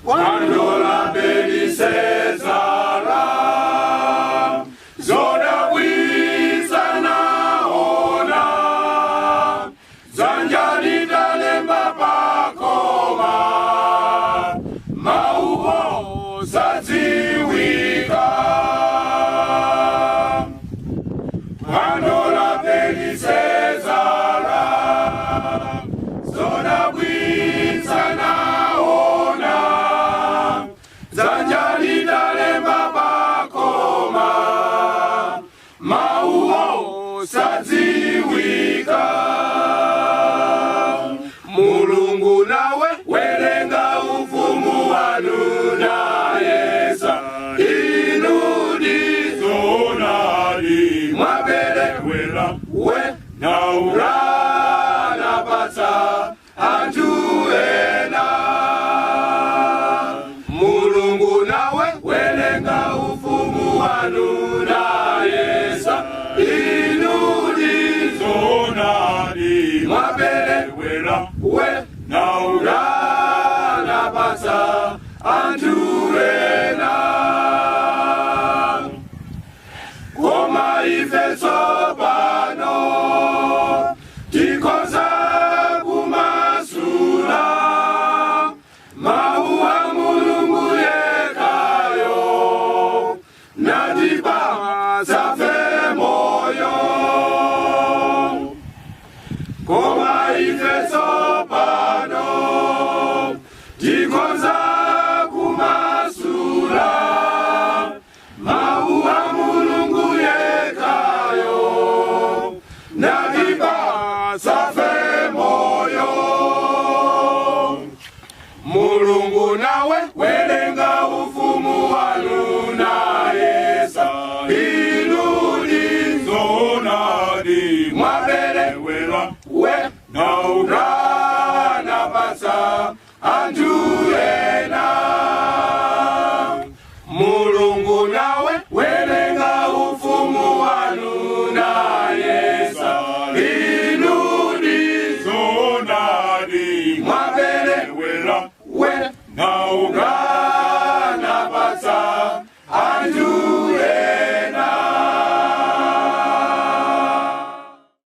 Quando la belisezara zoda wisa naona zanjani dalemba pakoma mauo zaziwika. Quando la belisezara zoda wisa naona zanjani dalemba pakoma mauo saziwika. Mulungu nawe welenga ufumu wanu na yesa inudi zonali mwabelewela we na urana pasa anjuena. Mulungu nawe welenga ufumu wanu na yesa inudi zonali mwabelewela we na urana pasa anjuena. Koma ifeso pano tikoza kumasula maua Mulungu yekayo nadiba safe moyo. Koma ifeso pano tikoza kumasula maua Mulungu yekayo nadiba safe moyo. Mulungu nawe welenga ufumu wanu na yesa inudi zonali mwabelewela we na urana pasa anjuena. Mulungu nawe welenga ufumu wanu na yesa inudi zonali mwabelewela we na urana